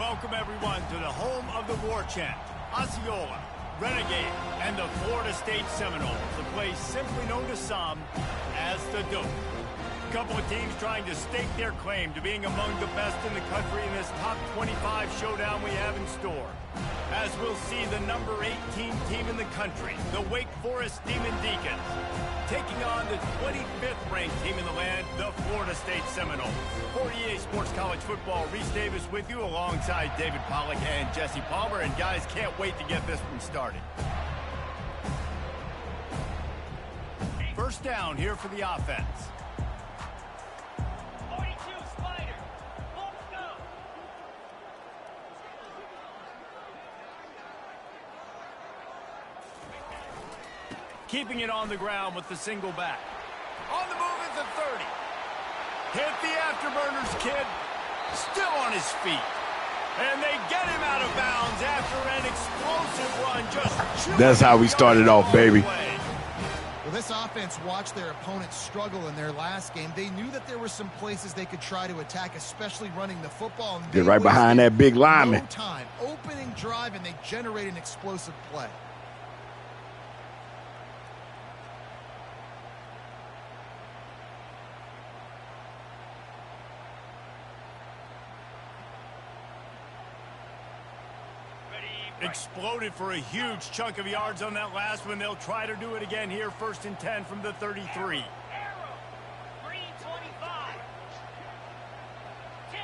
Welcome, everyone, to the home of the war chant, Osceola, Renegade, and the Florida State Seminoles, a place simply known to some as the Dope. A couple of teams trying to stake their claim to being among the best in the country in this top 25 showdown we have in store. As we'll see the number 18 team in the country, the Wake Forest Demon Deacons, taking on the 25th ranked team in the land, the Florida State Seminoles. For EA Sports College Football, Reese Davis with you alongside David Pollack and Jesse Palmer. And guys, can't wait to get this one started. First down here for the offense. Keeping it on the ground with the single back. On the move is the 30. Hit the afterburners, kid. Still on his feet. And they get him out of bounds after an explosive run. Just that's how we started off, baby. Well, this offense watched their opponents struggle in their last game. They knew that there were some places they could try to attack, especially running the football. And get right behind that big lineman. No time. Opening drive, and they generate an explosive play. Exploded for a huge chunk of yards on that last one. They'll try to do it again here, 1st and 10 from the 33.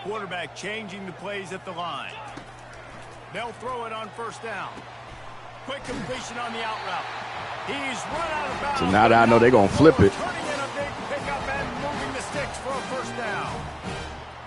Quarterback changing the plays at the line. They'll throw it on 1st down. Quick completion on the out route. He's run out of bounds. So now that I know they're going to flip it. Turning in a big pickup and moving the sticks for a 1st down.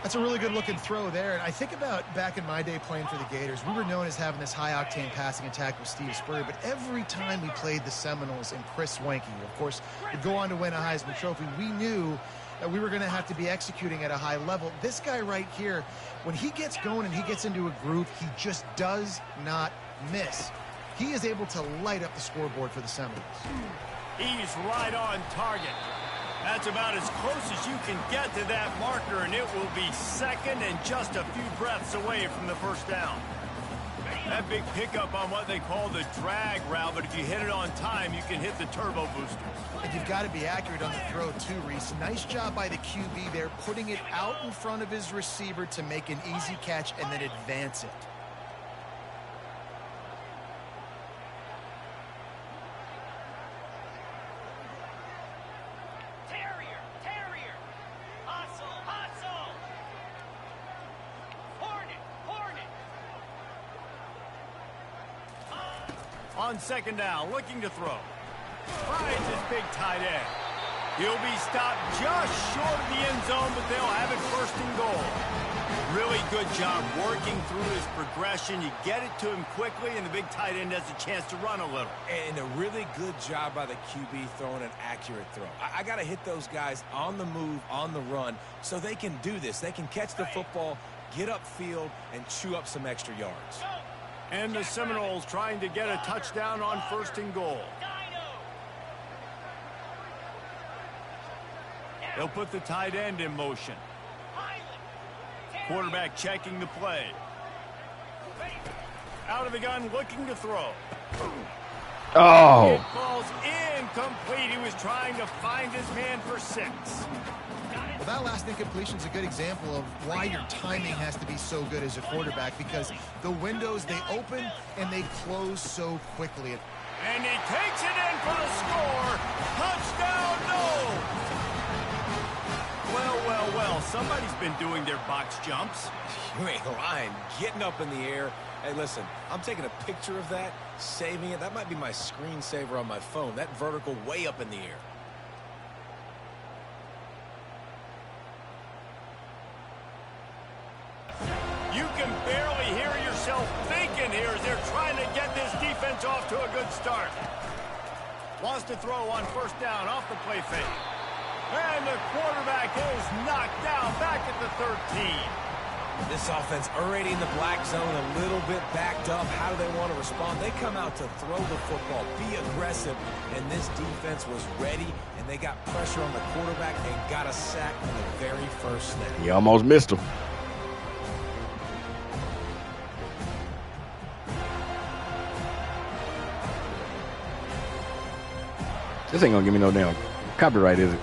That's a really good-looking throw there. And I think about back in my day playing for the Gators, we were known as having this high-octane passing attack with Steve Spurrier, but every time we played the Seminoles and Chris Wenke, of course, would go on to win a Heisman Trophy, we knew that we were going to have to be executing at a high level. This guy right here, when he gets going and he gets into a groove, he just does not miss. He is able to light up the scoreboard for the Seminoles. He's right on target. That's about as close as you can get to that marker, and it will be 2nd and just a few breaths away from the 1st down. That big pickup on what they call the drag route, but if you hit it on time, you can hit the turbo boosters. And you've got to be accurate on the throw too, Reese. Nice job by the QB there, putting it out in front of his receiver to make an easy catch and then advance it. On 2nd down, looking to throw. Finds his big tight end. He'll be stopped just short of the end zone, but they'll have it 1st and goal. Really good job working through his progression. You get it to him quickly, and the big tight end has a chance to run a little. And a really good job by the QB throwing an accurate throw. I got to hit those guys on the move, on the run, so they can do this. They can catch the football, get upfield, and chew up some extra yards. And the Seminoles trying to get a touchdown on 1st and goal. They'll put the tight end in motion. Quarterback checking the play. Out of the gun, looking to throw. Oh. It falls incomplete. He was trying to find his man for 6. Well, that last incompletion is a good example of why your timing has to be so good as a quarterback, because the windows, they open and they close so quickly. And he takes it in for the score. Touchdown, no! Well, somebody's been doing their box jumps. You ain't lying. Getting up in the air. Hey, listen, I'm taking a picture of that, saving it. That might be my screensaver on my phone. That vertical way up in the air. You can barely hear yourself thinking here as they're trying to get this defense off to a good start. Wants to throw on 1st down off the play fake. And the quarterback is knocked down back at the 13. This offense already in the black zone, a little bit backed up. How do they want to respond? They come out to throw the football, be aggressive, and this defense was ready, and they got pressure on the quarterback and got a sack on the very 1st snap. He almost missed him. This ain't gonna give me no damn copyright, is it?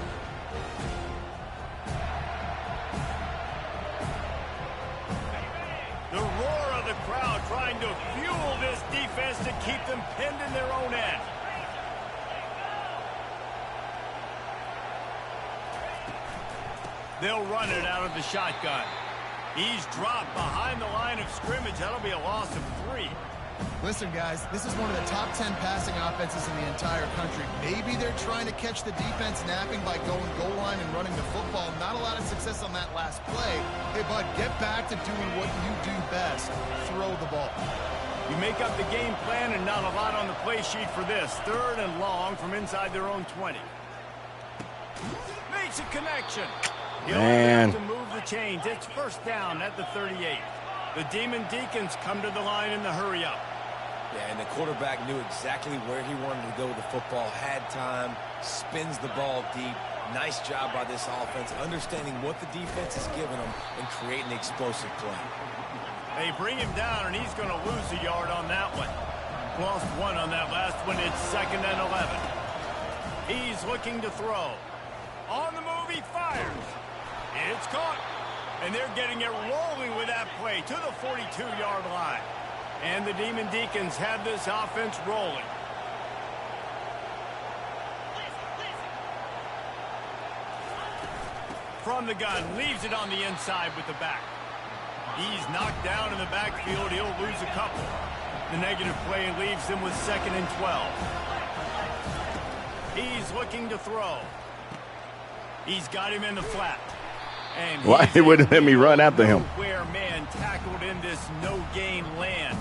The roar of the crowd trying to fuel this defense to keep them pinned in their own end. They'll run it out of the shotgun. He's dropped behind the line of scrimmage. That'll be a loss of 3. Listen, guys, this is one of the top 10 passing offenses in the entire country. Maybe they're trying to catch the defense napping by going goal line and running the football. Not a lot of success on that last play. Hey, bud, get back to doing what you do best. Throw the ball. You make up the game plan and not a lot on the play sheet for this. 3rd and long from inside their own 20. Makes a connection. He'll have to move the chains. It's 1st down at the 38. The Demon Deacons come to the line in the hurry-up. Yeah, and the quarterback knew exactly where he wanted to go with the football, had time, spins the ball deep. Nice job by this offense, understanding what the defense is giving them and creating the explosive play. They bring him down, and he's going to lose a yard on that one. Lost 1 on that last one. It's 2nd and 11. He's looking to throw. On the move, he fires. It's caught. And they're getting it rolling with that play to the 42-yard line. And the Demon Deacons have this offense rolling. From the gun, leaves it on the inside with the back. He's knocked down in the backfield. He'll lose a couple. The negative play leaves him with 2nd and 12. He's looking to throw. He's got him in the flat. And why he wouldn't let me run after him? Where man tackled in this no-gain land.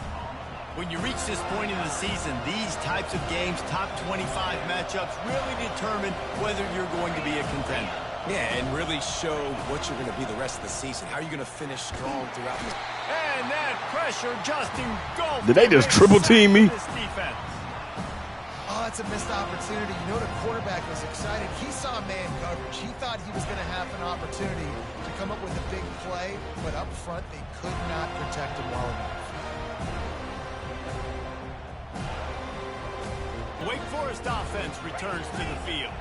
When you reach this point in the season, these types of games, top 25 matchups, really determine whether you're going to be a contender. Yeah, and really show what you're going to be the rest of the season. How are you going to finish strong throughout this? And that pressure just engulfed. Did they just triple team me? This defense. Oh, it's a missed opportunity. You know, the quarterback was excited. He saw man coverage. He thought he was going to have an opportunity to come up with a big play, but up front, they could not protect him well enough. Wake Forest offense returns to the field.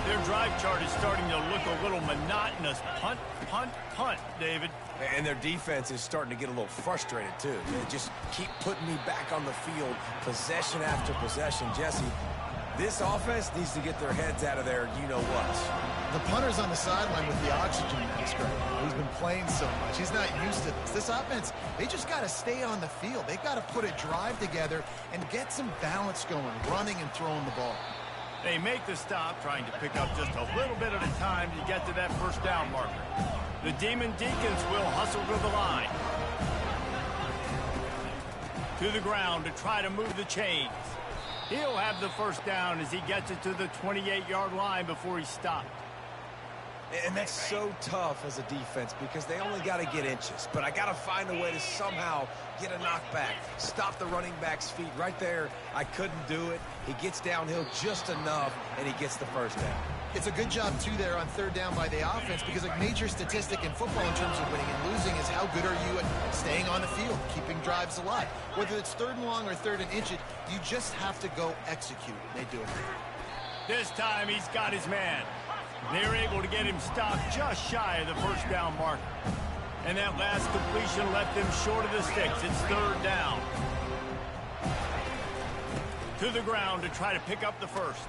Their drive chart is starting to look a little monotonous. Punt, punt, punt, David. And their defense is starting to get a little frustrated, too. They just keep putting me back on the field, possession after possession. Jesse, this offense needs to get their heads out of there, you-know-what. The punter's on the sideline with the oxygen mask right now. He's been playing so much. He's not used to this. This offense, they just got to stay on the field. They've got to put a drive together and get some balance going, running and throwing the ball. They make the stop, trying to pick up just a little bit at a time to get to that 1st down marker. The Demon Deacons will hustle to the line. To the ground to try to move the chains. He'll have the 1st down as he gets it to the 28-yard line before he's stopped. And that's so tough as a defense because they only got to get inches. But I got to find a way to somehow get a knockback, stop the running back's feet right there. I couldn't do it. He gets downhill just enough, and he gets the 1st down. It's a good job, too, there on 3rd down by the offense because a major statistic in football in terms of winning and losing is how good are you at staying on the field, keeping drives alive. Whether it's 3rd and long or 3rd and inches, you just have to go execute. They do it. This time he's got his man. They're able to get him stopped just shy of the 1st down marker. And that last completion left him short of the sticks. It's 3rd down. To the ground to try to pick up the 1st.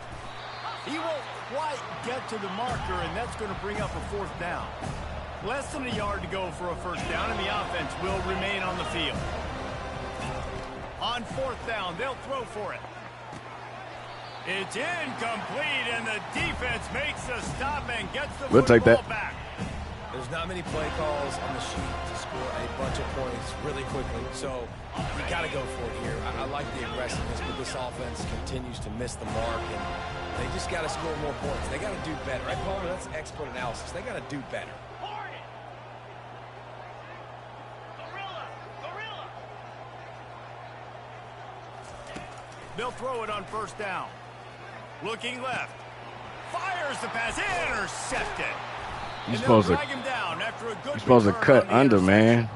He won't quite get to the marker, and that's going to bring up a 4th down. Less than a yard to go for a 1st down, and the offense will remain on the field. On 4th down, they'll throw for it. It's incomplete, and the defense makes the stop and gets the football back. There's not many play calls on the sheet to score a bunch of points really quickly, so you got to go for it here. I like the aggressiveness, but this offense continues to miss the mark, and they just got to score more points. They got to do better. Right, Palmer? That's expert analysis. They got to do better. They'll throw it on 1st down. Looking left. Fires the pass. Intercepted. You're supposed to cut under, man.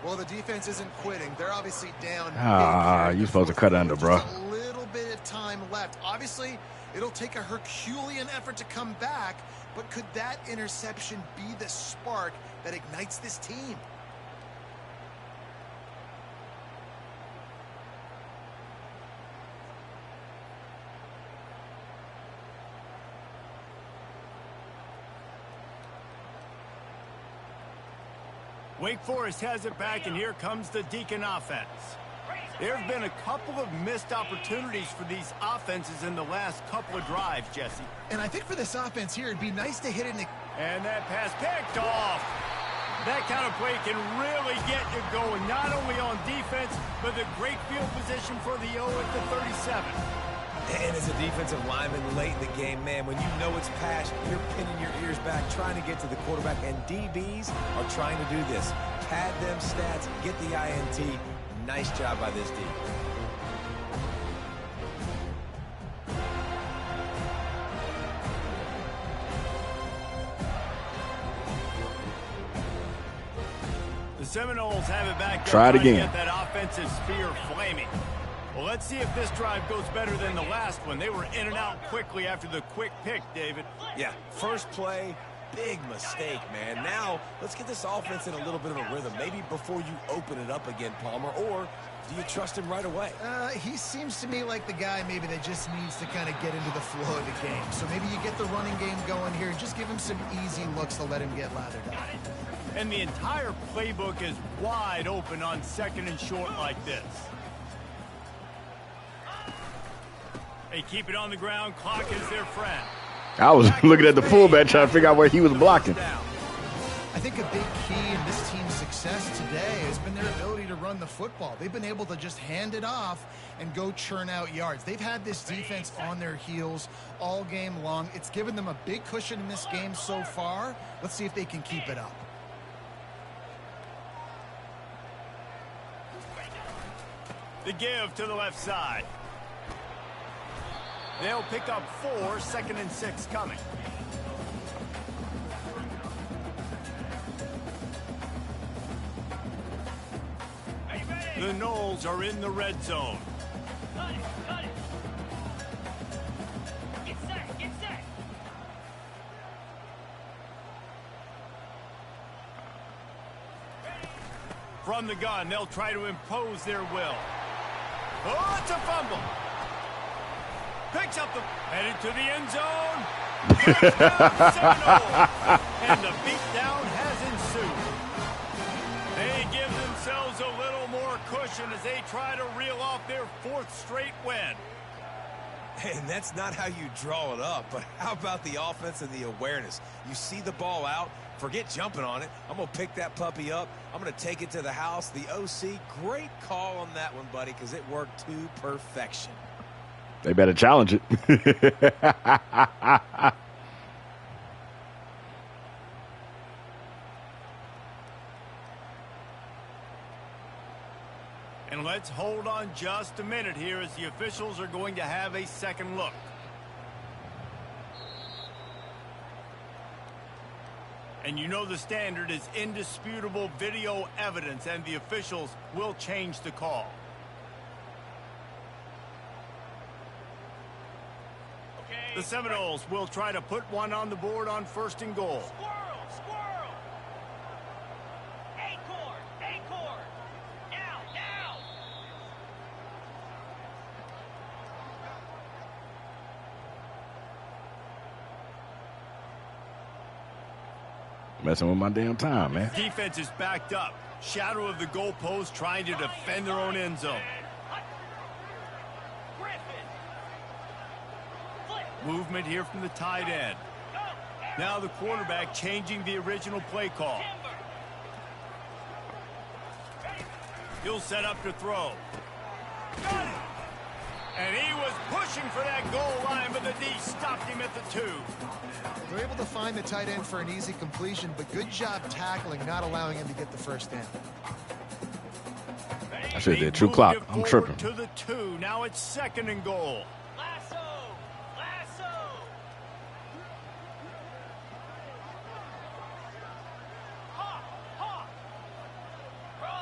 Well, the defense isn't quitting. They're obviously down. You're supposed to cut under, bro. A little bit of time left. Obviously, It'll take a Herculean effort to come back, but could that interception be the spark that ignites this team? Wake Forest has it back, and here comes the Deacon offense. There have been a couple of missed opportunities for these offenses in the last couple of drives, Jesse. And I think for this offense here, it'd be nice to hit it in the... And that pass picked off. That kind of play can really get you going, not only on defense, but the great field position for the O at the 37. And as a defensive lineman late in the game, man, when you know it's pass, you're pinning your ears back, trying to get to the quarterback, and DBs are trying to do this. Pad them stats, get the INT. Nice job by this D. The Seminoles have it back. Try it again. Get that offensive spear flaming. Well, let's see if this drive goes better than the last one. They were in and out quickly after the quick pick, David. Yeah, first play, big mistake, man. Now, let's get this offense in a little bit of a rhythm. Maybe before you open it up again, Palmer, or do you trust him right away? He seems to me like the guy maybe that just needs to kind of get into the flow of the game. So maybe you get the running game going here and just give him some easy looks to let him get lathered up. And the entire playbook is wide open on second and short like this. They keep it on the ground. Clock is their friend. I was looking at the fullback trying to figure out where he was blocking. I think a big key in this team's success today has been their ability to run the football. They've been able to just hand it off and go churn out yards. They've had this defense on their heels all game long. It's given them a big cushion in this game so far. Let's see if they can keep it up. The give to the left side. They'll pick up 4, 2nd and 6 coming. The Noles are in the red zone. Cut it, cut it. Get set, get set. From the gun, they'll try to impose their will. Oh, it's a fumble. Picks up the... headed to the end zone. Touchdown, Seminoles. And the beatdown has ensued. They give themselves a little more cushion as they try to reel off their 4th straight win. And that's not how you draw it up, but how about the offense and the awareness? You see the ball out, forget jumping on it. I'm going to pick that puppy up. I'm going to take it to the house. The OC, great call on that one, buddy, because it worked to perfection. They better challenge it. And let's hold on just a minute here as the officials are going to have a second look. And you know the standard is indisputable video evidence, and the officials will change the call. The Seminoles will try to put one on the board on 1st and goal. Squirrel, squirrel. Acorn, acorn. Now, now. Messing with my damn time, man. Defense is backed up. Shadow of the goalpost trying to defend their own end zone. Movement here from the tight end. Now the quarterback changing the original play call. He'll set up to throw. Got it! And he was pushing for that goal line, but the D stopped him at the 2. They're able to find the tight end for an easy completion, but good job tackling, not allowing him to get the first down. I said that. True clock. I'm tripping. To the 2. Now it's 2nd and goal.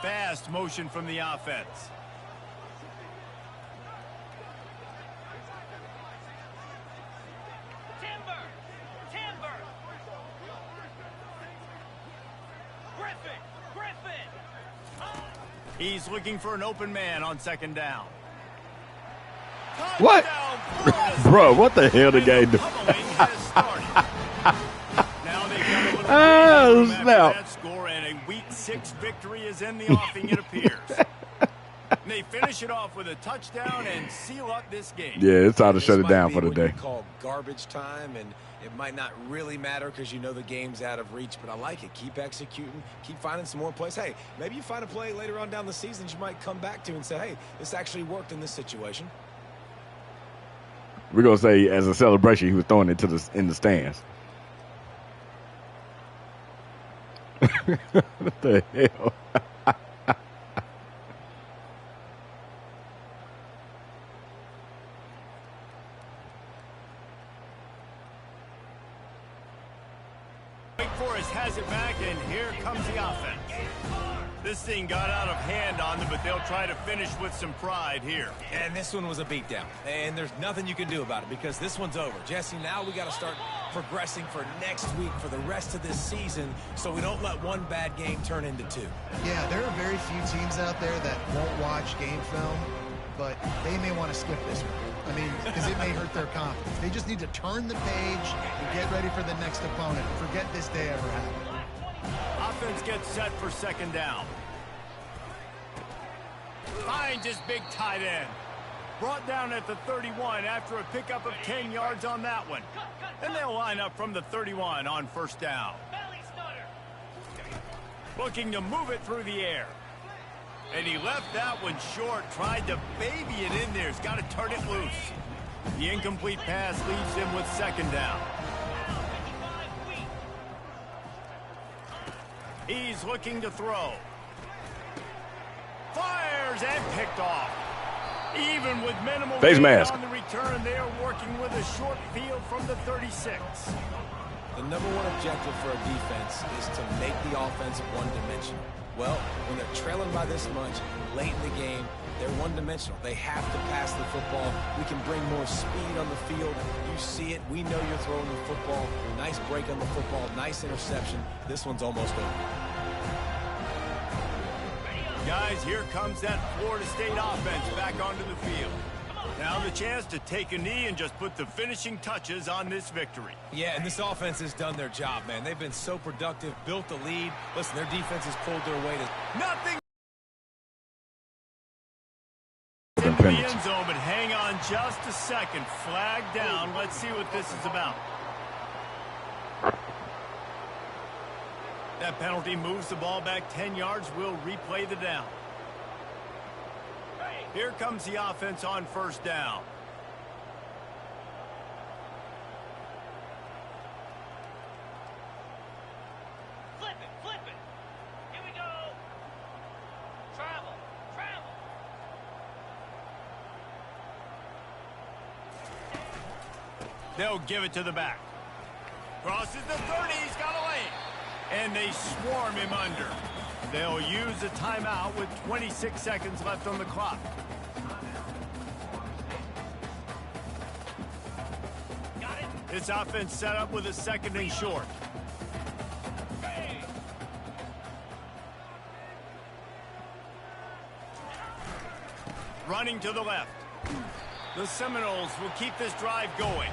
Fast motion from the offense. He's looking for an open man on second down. What? Bro, what the hell the guy do? Now they've got a little Oh, after snap. that score, and a Week 6 victory is in the offing, it appears. They finish it off with a touchdown and seal up this game. Yeah, it's time to shut it down for the This might be day. what you call garbage time, and it might not really matter because you know the game's out of reach, but I like it. Keep executing. Keep finding some more plays. Hey, maybe you find a play later on down the season you might come back to and say, hey, this actually worked in this situation. We're going to say as a celebration, he was throwing it in the stands. What the hell? Wake Forest has it back, and here comes the offense. This thing got out of hand on them, but they'll try to finish with some pride here. And this one was a beatdown, and there's nothing you can do about it because this one's over. Jesse, now we got to start progressing for next week for the rest of this season so we don't let one bad game turn into two. Yeah, there are very few teams out there that won't watch game film, but they may want to skip this one. I mean, because it may hurt their confidence. They just need to turn the page and get ready for the next opponent. Forget this day ever happened. Offense gets set for second down. Finds his big tight end. Brought down at the 31 after a pickup of 10 yards on that one. And they'll line up from the 31 on first down. Looking to move it through the air. And he left that one short, tried to baby it in there. He's got to turn it loose. The incomplete pass leaves him with second down. He's looking to throw. Fires and picked off. Even with minimal Face gain mask. on the return, they are working with a short field from the 36. The number one objective for a defense is to make the offense one-dimensional. Well, when they're trailing by this much late in the game, they're one-dimensional. They have to pass the football. We can bring more speed on the field. You see it. We know you're throwing the football. Nice break on the football. Nice interception. This one's almost over. Guys, here comes that Florida State offense back onto the field. Now the chance to take a knee and just put the finishing touches on this victory. Yeah, and this offense has done their job, man. They've been so productive, built the lead. Listen, their defense has pulled their weight. Nothing The into the penalty. end zone, but hang on just a second. Flag down. Let's see what this is about. That penalty moves the ball back 10 yards. We'll replay the down. Here comes the offense on first down. Flip it, flip it. Here we go. Travel, travel. They'll give it to the back. Crosses the 30. He's got a lane. And they swarm him under. They'll use a timeout with 26 seconds left on the clock. Got it. This offense set up with a second and short. Running to the left. The Seminoles will keep this drive going.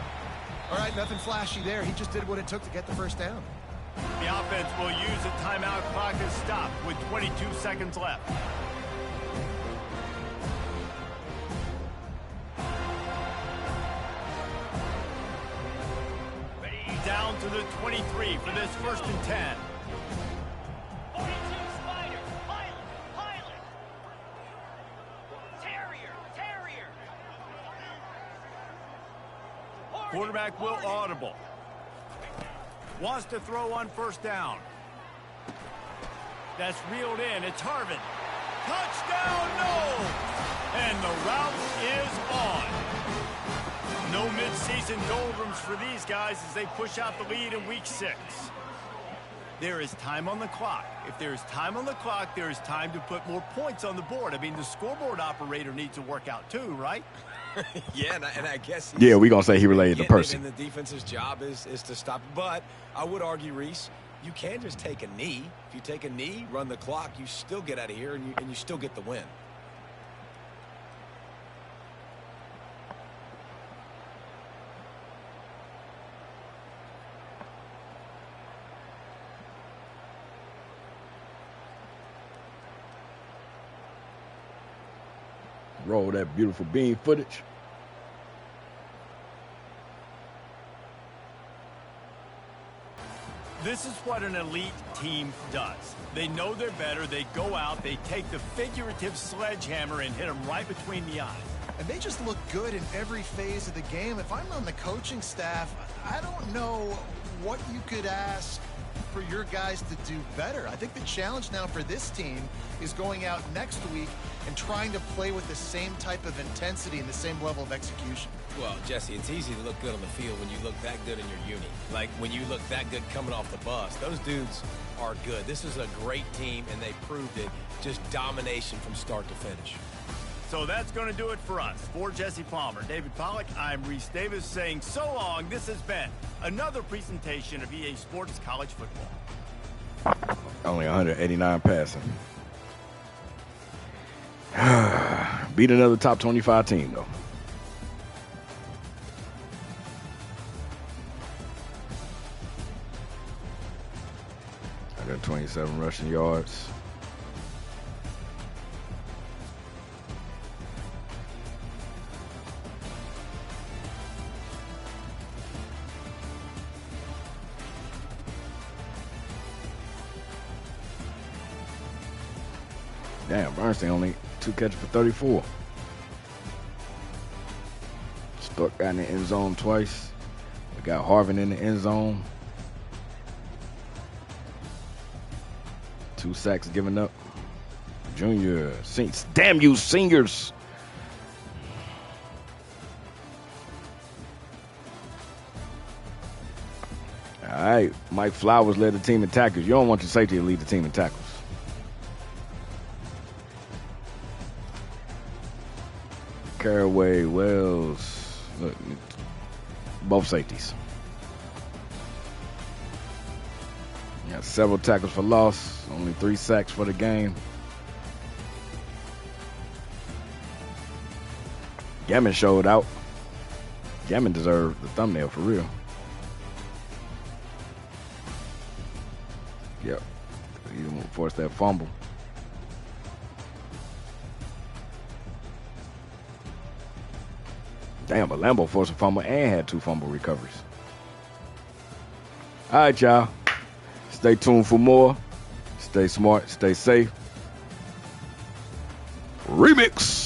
All right, nothing flashy there. He just did what it took to get the first down. The offense will use a timeout clock as stop with 22 seconds left. Down to the 23 for this first and 10. 42 Spider. Pilot, pilot. Terrier, terrier. Hornet, Quarterback will Hornet. audible. Wants to throw on first down. That's reeled in. It's Harvin. Touchdown, no! And the route is on. No midseason doldrums for these guys as they push out the lead in week 6. There is time on the clock. If there is time on the clock, there is time to put more points on the board. I mean, the scoreboard operator needs to work out too, right? Yeah, and I guess Yeah, we're going to say he related to getting it, Percy. and the defense's job is to stop. But I would argue, Reese, You can just take a knee. If you take a knee, run the clock, you still get out of here, and you still get the win. Roll that beautiful bean footage. This is what an elite team does. They know they're better. They go out, they take the figurative sledgehammer and hit them right between the eyes. And they just look good in every phase of the game. If I'm on the coaching staff, I don't know what you could ask for your guys to do better. I think the challenge now for this team is going out next week and trying to play with the same type of intensity and the same level of execution. Well, Jesse, it's easy to look good on the field when you look that good in your uni. Like when you look that good coming off the bus. Those dudes are good. This is a great team, and they proved it. Just domination from start to finish. So that's going to do it for us. For Jesse Palmer, David Pollack, I'm Reese Davis saying so long. This has been another presentation of EA Sports College Football. Only 189 passing. Beat another top 25 team, though. 127 rushing yards. Damn, Bernstein only 2 catches for 34. Stuck got in the end zone twice. We got Harvin in the end zone. 2 sacks given up. Junior, damn you seniors. All right, Mike Flowers led the team in tackles. You don't want your safety to lead the team in tackles. Caraway, Wells, look, both safeties. Got several tackles for loss, only 3 sacks for the game. Gammon showed out. Gammon deserved the thumbnail for real. Yep, he didn't force that fumble. Damn, but Lambo forced a fumble and had 2 fumble recoveries. All right, y'all. Stay tuned for more. Stay smart. Stay safe. Remix.